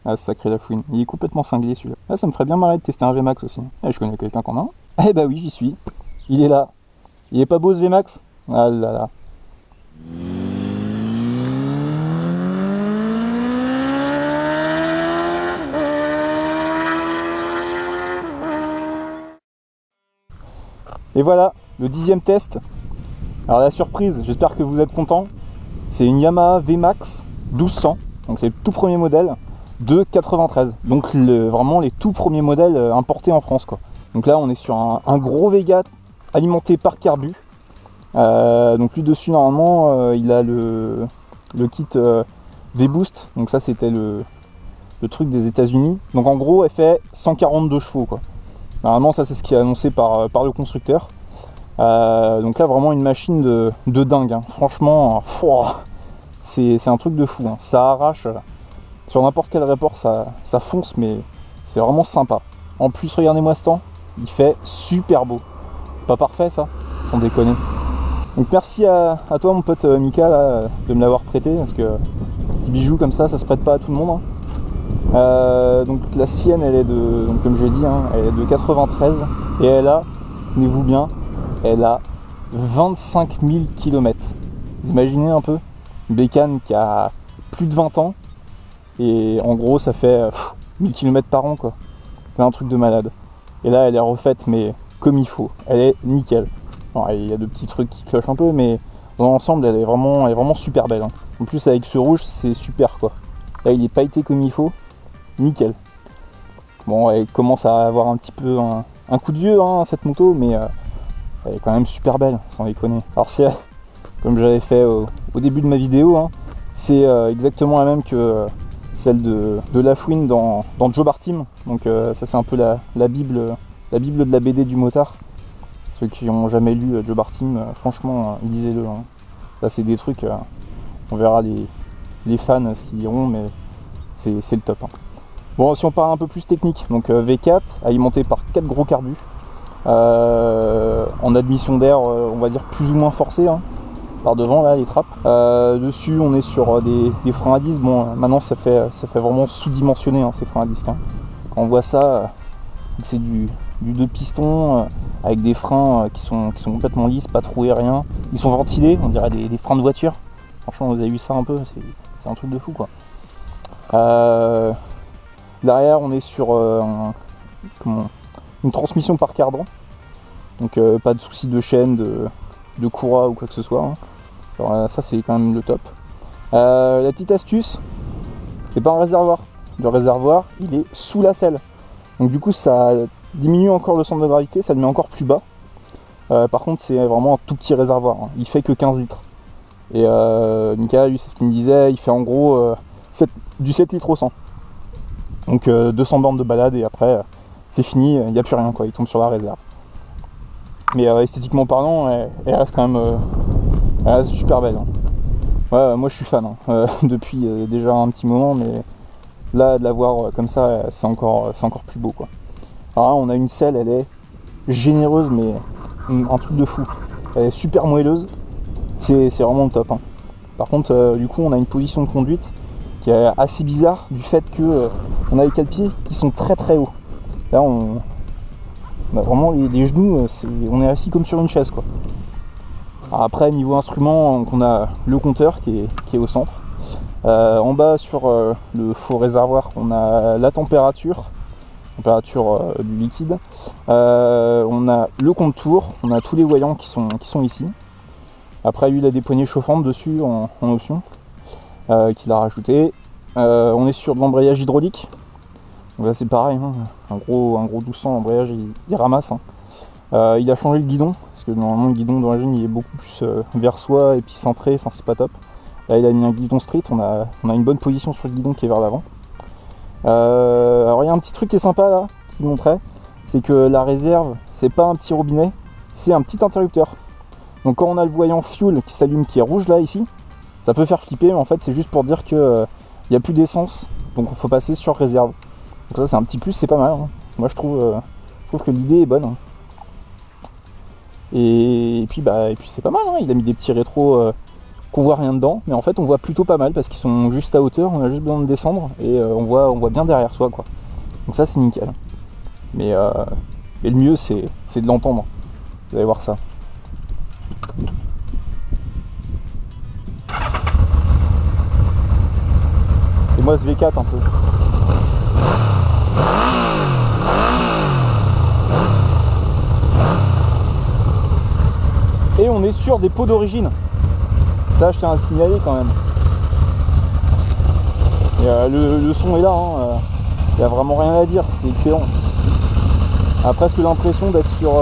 Ah, sacré Lafouine. Il est complètement cinglé celui-là. Ah, ça me ferait bien marrer de tester un VMAX aussi. Eh, je connais quelqu'un qui en a un. Eh bah oui, j'y suis. Il est là. Il est pas beau ce VMAX? Ah là là. Et voilà, le 10e test. Alors la surprise, j'espère que vous êtes contents. C'est une Yamaha VMAX 1200, donc c'est le tout premier modèle de 93. Donc vraiment les tout premiers modèles importés en France, quoi. Donc là on est sur un gros Vega alimenté par carbu. Donc lui dessus normalement il a le kit V-Boost, donc ça c'était le truc des États-Unis. Donc en gros elle fait 142 chevaux, quoi. Normalement ça c'est ce qui est annoncé par le constructeur. Donc là vraiment une machine de dingue, hein. Franchement, c'est un truc de fou, hein. Ça arrache. Sur n'importe quel rapport ça fonce, mais c'est vraiment sympa. En plus regardez-moi ce temps, il fait super beau. Pas parfait ça, sans déconner. Donc merci à toi mon pote Mika là, de me l'avoir prêté, parce que petit bijou comme ça se prête pas à tout le monde, hein. Donc la sienne elle est de, donc, comme je l'ai dit, hein, elle est de 93 et elle a, tenez-vous bien, elle a 25 000 km. Vous imaginez un peu, une bécane qui a plus de 20 ans et en gros ça fait 1000 km par an, quoi. C'est un truc de malade. Et là elle est refaite mais comme il faut, elle est nickel. Alors, il y a de petits trucs qui clochent un peu, mais dans l'ensemble elle est vraiment super belle, hein. En plus avec ce rouge c'est super, quoi. Là il est pailleté comme il faut, nickel. Bon, elle commence à avoir un petit peu un coup de vieux, hein, cette moto, mais elle est quand même super belle, sans déconner. Alors c'est, comme j'avais fait au début de ma vidéo, hein, c'est exactement la même que celle de Lafouine dans Joe Bar Team. Donc ça c'est un peu la bible de la BD du motard. Ceux qui n'ont jamais lu Joe Bar Team, franchement, lisez-le, hein. Là c'est des trucs, on verra les fans ce qu'ils diront, mais c'est le top, hein. Bon, si on parle un peu plus technique, donc V4 alimenté par 4 gros carbus, en admission d'air, on va dire plus ou moins forcé, hein, par devant là les trappes. Dessus on est sur des freins à disque. Bon, maintenant ça fait vraiment sous-dimensionné, hein, ces freins à disque, hein. Quand on voit ça, c'est du 2 pistons avec des freins qui sont complètement lisses, pas troués, rien. Ils sont ventilés, on dirait des freins de voiture. Franchement, vous avez vu ça un peu, c'est un truc de fou, quoi. Derrière on est sur une transmission par cardan, donc pas de souci de chaîne, de courroie ou quoi que ce soit, hein. Alors, ça c'est quand même le top. La petite astuce, c'est pas un réservoir. Le réservoir il est sous la selle, donc du coup ça diminue encore le centre de gravité, ça le met encore plus bas. Par contre c'est vraiment un tout petit réservoir, hein. Il fait que 15 litres. Et Mika, lui c'est ce qu'il me disait, il fait en gros du 7 litres au 100. Donc 200 bornes de balade et après c'est fini, il n'y a plus rien, quoi, il tombe sur la réserve. Mais esthétiquement parlant, elle reste quand même elle reste super belle, hein. Ouais, moi je suis fan, hein, depuis déjà un petit moment, mais là de la voir comme ça, c'est encore plus beau, quoi. Alors là on a une selle, elle est généreuse, mais un truc de fou. Elle est super moelleuse, c'est vraiment le top, hein. Par contre du coup on a une position de conduite qui est assez bizarre du fait que on a les cale-pieds qui sont très très hauts. Là on a vraiment les genoux, on est assis comme sur une chaise, quoi. Alors après niveau instrument, on a le compteur qui est au centre. En bas sur le faux réservoir, on a la température du liquide. On a le compte-tour, on a tous les voyants qui sont ici. Après lui il a des poignées chauffantes dessus en option, qu'il a rajouté. On est sur de l'embrayage hydraulique. Donc là c'est pareil, hein, un gros 1200 embrayage, il ramasse, hein. Il a changé le guidon, parce que normalement le guidon d'origine il est beaucoup plus vers soi et puis centré, enfin c'est pas top. Là il a mis un guidon street, on a une bonne position sur le guidon qui est vers l'avant. Alors il y a un petit truc qui est sympa là, qui montrait, c'est que la réserve, c'est pas un petit robinet, c'est un petit interrupteur. Donc quand on a le voyant fuel qui s'allume, qui est rouge là ici, ça peut faire flipper, mais en fait c'est juste pour dire que il n'y a plus d'essence, donc il faut passer sur réserve. Donc ça c'est un petit plus, c'est pas mal, hein. Moi je trouve que l'idée est bonne, hein. Et puis c'est pas mal, hein. Il a mis des petits rétros qu'on voit rien dedans, mais en fait on voit plutôt pas mal parce qu'ils sont juste à hauteur, on a juste besoin de descendre et on voit bien derrière soi quoi. Donc ça c'est nickel. Mais le mieux c'est de l'entendre. Vous allez voir ça. Et moi ce V4 un peu. Et on est sur des pots d'origine. Ça je tiens à le signaler quand même. Et, le son est là, hein. Il n'y a vraiment rien à dire, c'est excellent. On a presque l'impression d'être sur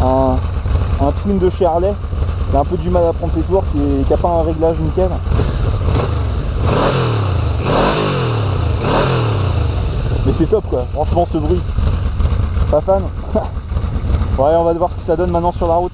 un twin de chez Harley qui a un peu du mal à prendre ses tours, qui n'a pas un réglage nickel. Mais c'est top quoi, franchement ce bruit. Pas fan. Ouais, on va voir ce que ça donne maintenant sur la route.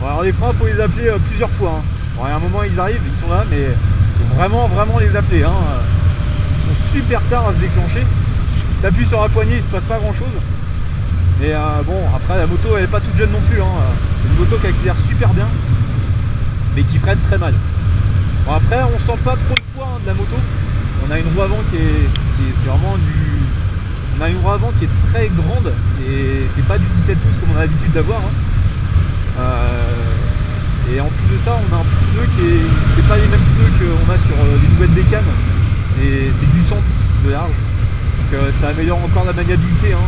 Alors les freins, faut les appeler plusieurs fois. Hein. Bon, à un moment ils arrivent, ils sont là, mais faut vraiment les appeler. Hein. Ils sont super tard à se déclencher. T'appuies sur la poignée, il se passe pas grand chose. Mais bon, après la moto elle est pas toute jeune non plus. Hein. C'est une moto qui accélère super bien, mais qui freine très mal. Bon, après on sent pas trop le poids hein, de la moto. On a une roue avant qui est, c'est vraiment du. On a une roue avant qui est très grande. C'est pas du 17 pouces comme on a l'habitude d'avoir. Hein. Et en plus de ça, on a un pneu qui est. C'est pas les mêmes pneus qu'on a sur les nouvelles bécanes. C'est du 110 de large. Donc ça améliore encore la maniabilité. Hein.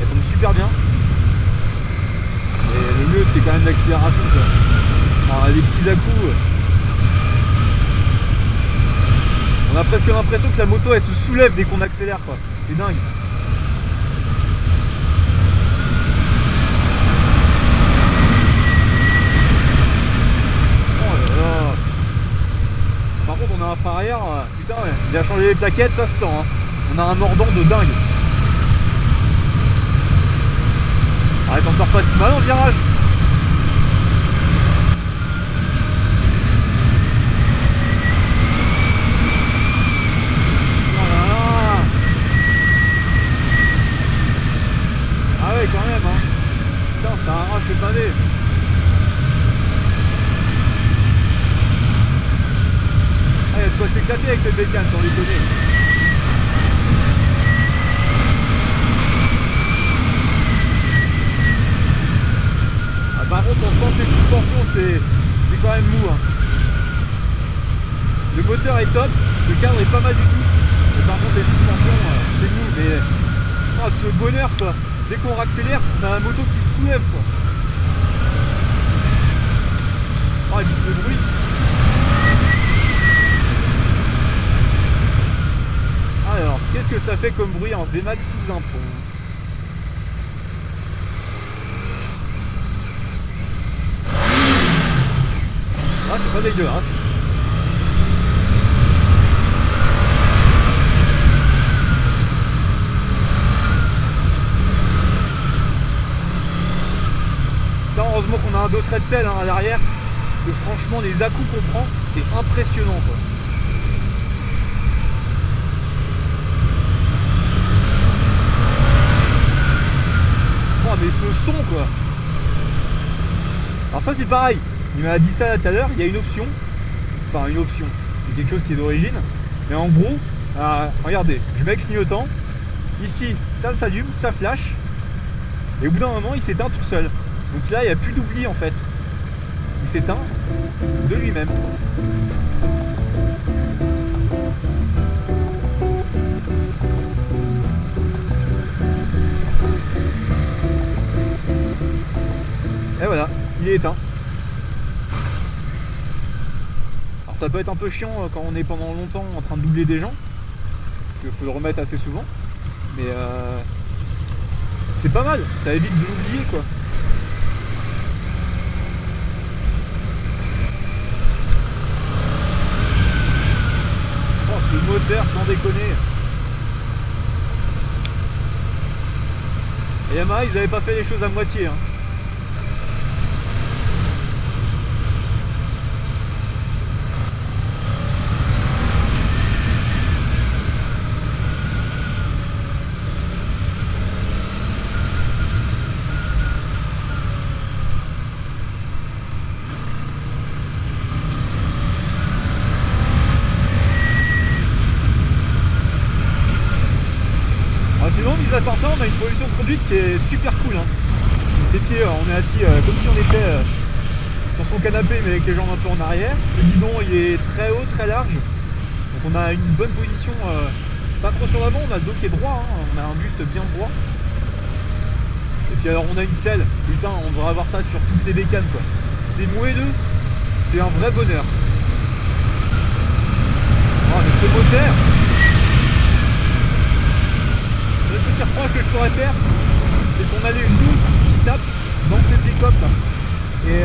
Elle tombe super bien. Et le mieux, c'est quand même l'accélération. Alors, les petits à-coups. On a presque l'impression que la moto elle se soulève dès qu'on accélère. C'est dingue. Par contre on a un frein arrière, putain ouais, il a changé les plaquettes, ça se sent hein. On a un mordant de dingue. Ah, il s'en sort pas si mal en virage. Oh là là. Ah ouais quand même hein. Putain ça arrache le pavé. Ah, il y a de quoi s'éclater avec cette bécane sans déconner. Ah, par contre on sent que les suspensions c'est quand même mou hein. Le moteur est top, le cadre est pas mal du tout. Mais par contre les suspensions c'est mou. Mais oh, ce bonheur quoi. Dès qu'on accélère, on a la moto qui se soulève quoi. Oh et puis ce bruit. Alors, qu'est-ce que ça fait comme bruit en VMAX sous un pont? Ah, c'est pas dégueulasse. Là, heureusement qu'on a un dosseret de sel hein, à l'arrière. Que franchement, les à-coups qu'on prend, c'est impressionnant quoi. Mais ce son quoi. Alors ça c'est pareil, il m'a dit ça tout à l'heure, il y a une option. Enfin une option, c'est quelque chose qui est d'origine. Mais en gros, regardez, je mets le clignotant. Ici ça s'allume, ça flash. Et au bout d'un moment il s'éteint tout seul. Donc là il n'y a plus d'oubli en fait. Il s'éteint de lui-même. Et voilà, il est éteint. Alors ça peut être un peu chiant quand on est pendant longtemps en train de doubler des gens, parce qu'il faut le remettre assez souvent. Mais c'est pas mal, ça évite de l'oublier quoi. moteur, sans déconner. Et Yamaha, ils n'avaient pas fait les choses à moitié. Hein. Sinon, mis à part ça, on a une position de conduite qui est super cool. Hein. Les pieds, on est assis comme si on était sur son canapé, mais avec les jambes un peu en arrière. Le guidon, il est très haut, très large. Donc on a une bonne position, pas trop sur l'avant, on a le dos qui est droit, hein. On a un buste bien droit. Et puis alors on a une selle, putain, on devrait avoir ça sur toutes les bécanes, quoi. C'est moelleux, c'est un vrai bonheur. Oh, mais ce moteur, le petit reproche que je pourrais faire, c'est qu'on a les genoux qui tapent dans cette écope là. Et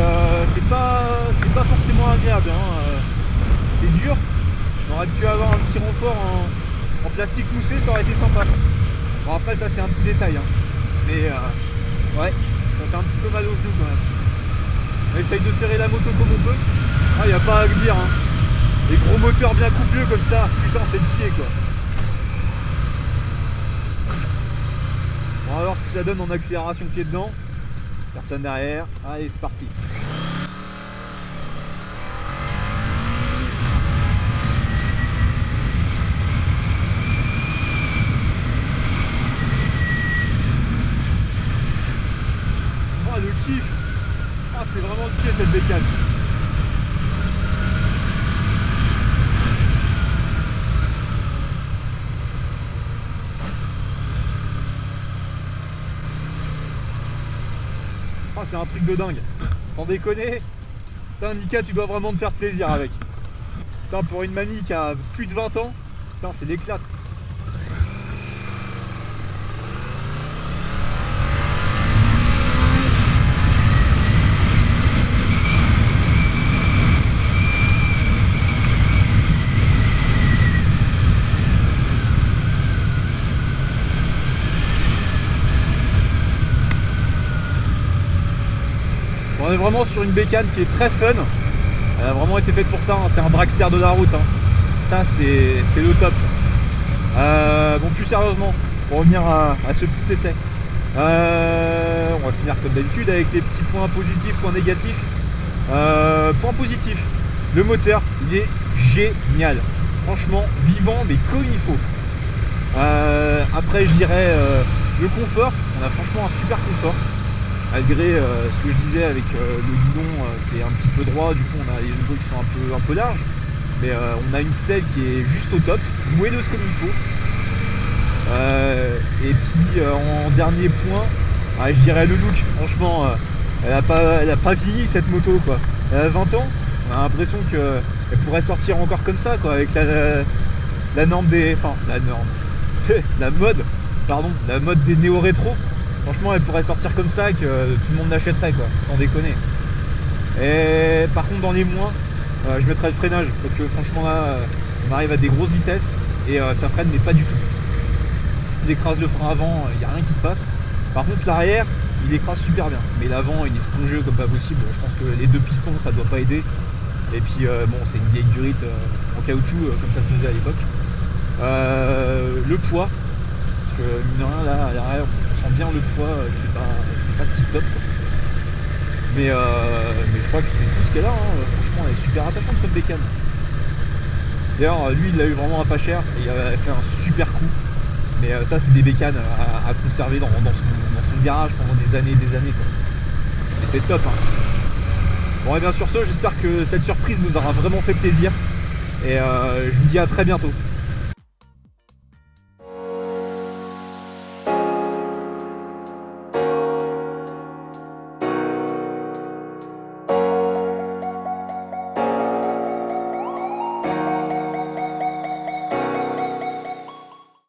c'est pas forcément agréable, hein. C'est dur. On aurait pu avoir un petit renfort en plastique moussé, ça aurait été sympa. Bon, après ça c'est un petit détail, hein. Mais ouais, ça fait un petit peu mal aux genoux quand même. On essaye de serrer la moto comme on peut. Ah, y a pas à le dire, hein. Les gros moteurs bien coupeux comme ça, putain c'est le pied quoi. On va voir ce que ça donne en accélération pied dedans. Personne derrière. Allez, c'est parti. Oh, le kiff. Ah, c'est vraiment le pied cette bécane. C'est un truc de dingue, sans déconner. Putain, Mika, tu dois vraiment te faire plaisir avec. Putain, pour une mamie qui a plus de 20 ans, putain, c'est l'éclate. On est vraiment sur une bécane qui est très fun. Elle a vraiment été faite pour ça, hein. C'est un dragster de la route, hein. Ça c'est le top. Bon, plus sérieusement, pour revenir à ce petit essai, on va finir comme d'habitude avec les petits points positifs, points négatifs. Point positif, le moteur il est génial, franchement vivant mais comme il faut. Après je dirais le confort, on a franchement un super confort. Malgré ce que je disais avec le guidon qui est un petit peu droit, du coup on a les égaux qui sont un peu larges, mais on a une selle qui est juste au top, moelleuse comme il faut. Et puis en dernier point, je dirais le look. Franchement, elle a pas vieilli cette moto quoi. Elle a 20 ans, on a l'impression qu'elle pourrait sortir encore comme ça quoi, avec la norme des. Enfin la norme. la mode des néo-rétro. Franchement, elle pourrait sortir comme ça, que tout le monde l'achèterait, quoi, sans déconner. Et par contre, dans les moins, je mettrais le freinage, parce que franchement, là, on arrive à des grosses vitesses et ça freine, mais pas du tout. Il écrase le frein avant, il n'y a rien qui se passe. Par contre, l'arrière, il écrase super bien. Mais l'avant, il est spongieux comme pas possible. Je pense que les deux pistons, ça doit pas aider. Et puis, bon, c'est une vieille durite en caoutchouc, comme ça se faisait à l'époque. Le poids, parce que mine de rien, là, à l'arrière, on sent bien le poids, c'est pas tip top. Mais je crois que c'est tout ce qu'elle a, hein. Franchement elle est super attachante comme bécane. D'ailleurs lui il l'a eu vraiment à pas cher et il a fait un super coup. Mais ça c'est des bécanes à conserver dans son garage pendant des années et des années quoi. Et c'est top hein. Bon et bien sur ce j'espère que cette surprise vous aura vraiment fait plaisir. Et je vous dis à très bientôt.